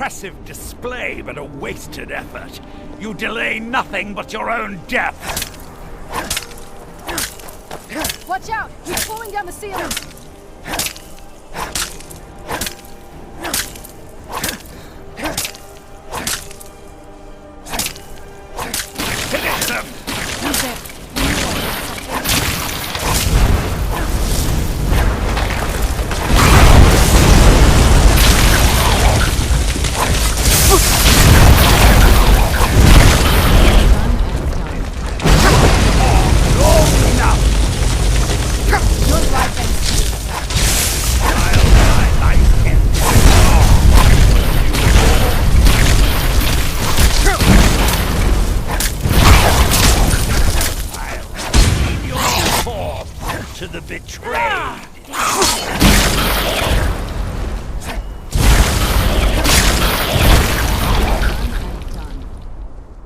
impressive display, but a wasted effort. You delay nothing but your own death. Watch out! He's pulling down the ceiling! Finish them! He's there. To the betrayed.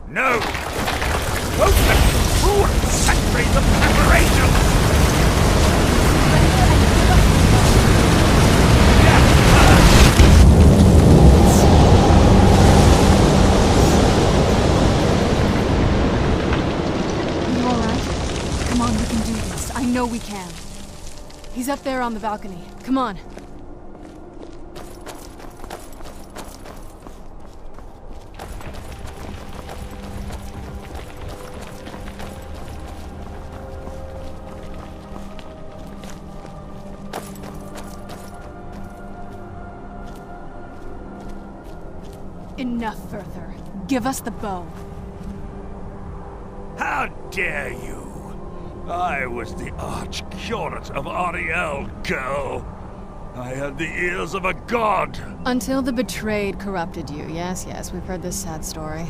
No! Those are 2 centuries of preparation! You alright? Come on, we can do this. I know we can. He's up there on the balcony. Come on. Enough, Werther. Give us the bow. How dare you! I was the arch-curate of Auriel, girl. I had the ears of a god. Until the betrayed corrupted you. Yes, we've heard this sad story.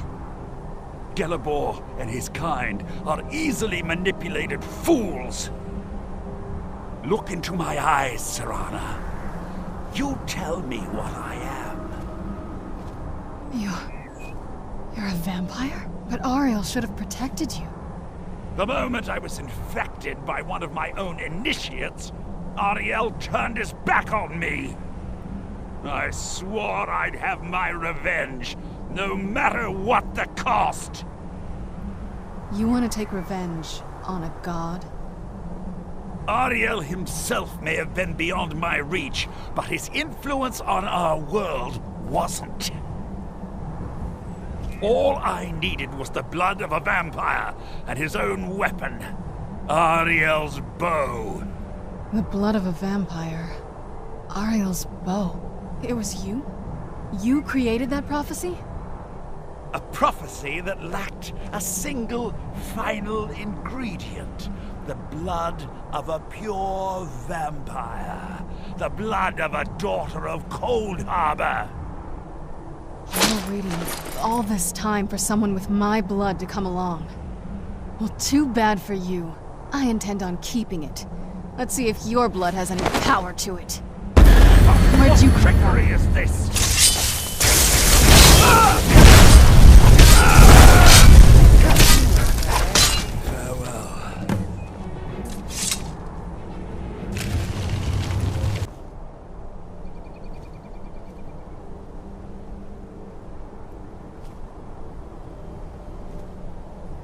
Gelibor and his kind are easily manipulated fools. Look into my eyes, Serana. You tell me what I am. You're a vampire? But Auriel should have protected you. The moment I was infected by one of my own initiates, Auriel turned his back on me. I swore I'd have my revenge, no matter what the cost. You want to take revenge on a god? Auriel himself may have been beyond my reach, but his influence on our world wasn't. All I needed was the blood of a vampire and his own weapon, Auriel's bow. The blood of a vampire. Auriel's bow. It was you? You created that prophecy? A prophecy that lacked a single final ingredient. The blood of a pure vampire. The blood of a daughter of Cold Harbor. You're waiting all this time for someone with my blood to come along. Well, too bad for you. I intend on keeping it. Let's see if your blood has any power to it. Where'd you come from? What trickery is this?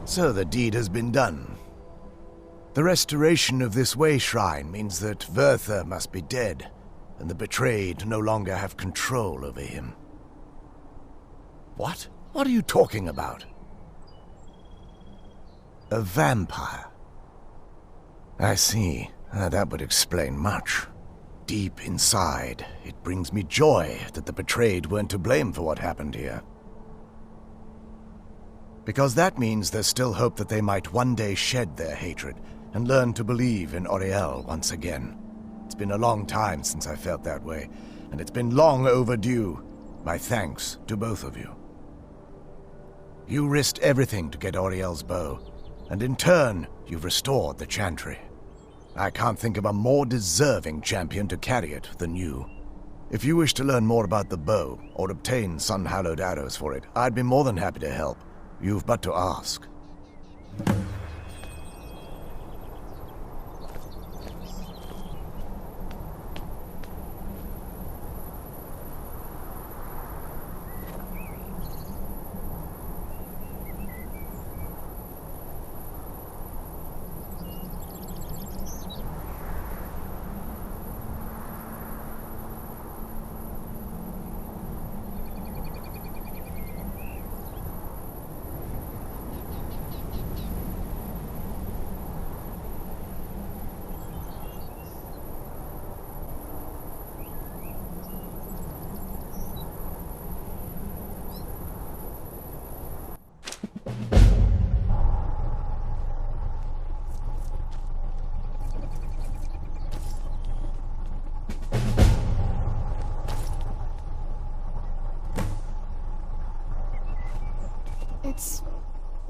So the deed has been done. The restoration of this way shrine means that Werther must be dead, and the betrayed no longer have control over him. What? What are you talking about? A vampire. I see. That would explain much. Deep inside, it brings me joy that the betrayed weren't to blame for what happened here. Because that means there's still hope that they might one day shed their hatred and learn to believe in Auriel once again. It's been a long time since I felt that way, and it's been long overdue. My thanks to both of you. You risked everything to get Auriel's bow, and in turn, you've restored the Chantry. I can't think of a more deserving champion to carry it than you. If you wish to learn more about the bow, or obtain sun-hallowed arrows for it, I'd be more than happy to help. You've but to ask.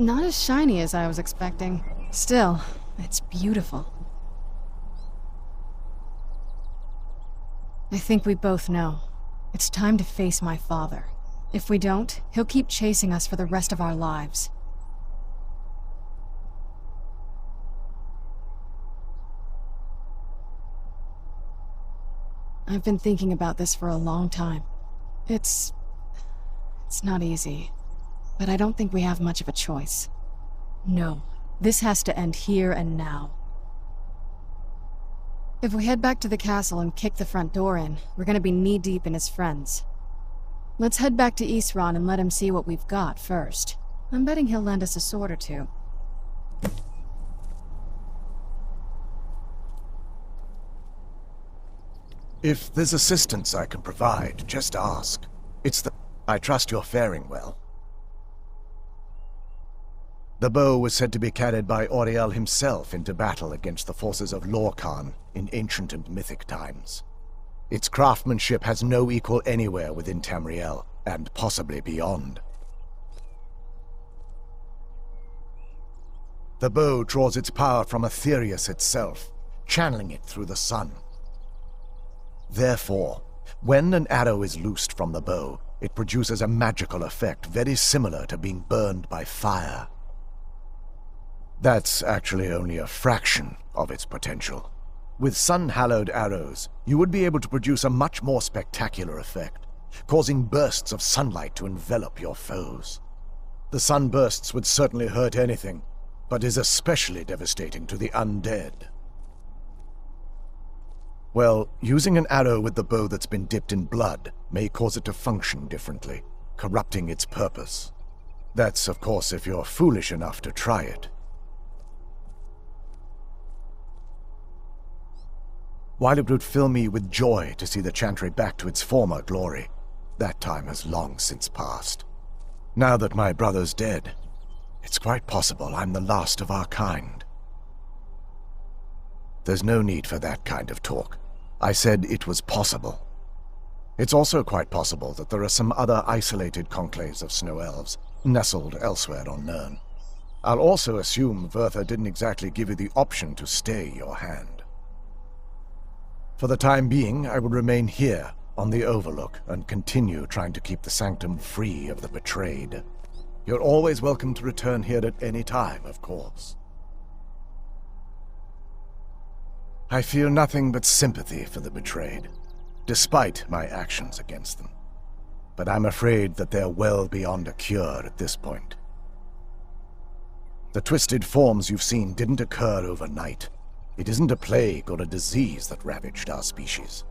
not as shiny as I was expecting. Still, it's beautiful. I think we both know. It's time to face my father. If we don't, he'll keep chasing us for the rest of our lives. I've been thinking about this for a long time. It's not easy, but I don't think we have much of a choice. No, this has to end here and now. If we head back to the castle and kick the front door in, we're gonna be knee-deep in his friends. Let's head back to Isran and let him see what we've got first. I'm betting he'll lend us a sword or two. If there's assistance I can provide, just ask. I trust you're faring well. The bow was said to be carried by Auriel himself into battle against the forces of Lorkhan in ancient and mythic times. Its craftsmanship has no equal anywhere within Tamriel, and possibly beyond. The bow draws its power from Aetherius itself, channeling it through the sun. Therefore, when an arrow is loosed from the bow, it produces a magical effect very similar to being burned by fire. That's actually only a fraction of its potential. With sun-hallowed arrows, you would be able to produce a much more spectacular effect, causing bursts of sunlight to envelop your foes. The sunbursts would certainly hurt anything, but is especially devastating to the undead. Well, using an arrow with the bow that's been dipped in blood may cause it to function differently, corrupting its purpose. That's, of course, if you're foolish enough to try it. While it would fill me with joy to see the Chantry back to its former glory, that time has long since passed. Now that my brother's dead, it's quite possible I'm the last of our kind. There's no need for that kind of talk. I said it was possible. It's also quite possible that there are some other isolated conclaves of snow elves, nestled elsewhere on Nirn. I'll also assume Vertha didn't exactly give you the option to stay your hand. For the time being, I will remain here, on the Overlook, and continue trying to keep the Sanctum free of the betrayed. You're always welcome to return here at any time, of course. I feel nothing but sympathy for the betrayed, despite my actions against them. But I'm afraid that they're well beyond a cure at this point. The twisted forms you've seen didn't occur overnight. It isn't a plague or a disease that ravaged our species.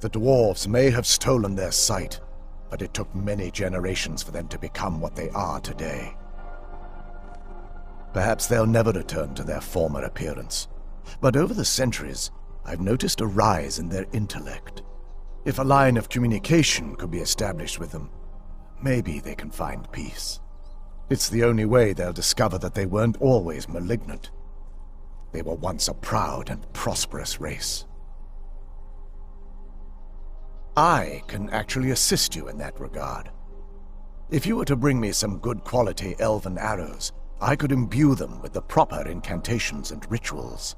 The dwarves may have stolen their sight, but it took many generations for them to become what they are today. Perhaps they'll never return to their former appearance. But over the centuries, I've noticed a rise in their intellect. If a line of communication could be established with them, maybe they can find peace. It's the only way they'll discover that they weren't always malignant. They were once a proud and prosperous race. I can actually assist you in that regard. If you were to bring me some good quality elven arrows, I could imbue them with the proper incantations and rituals.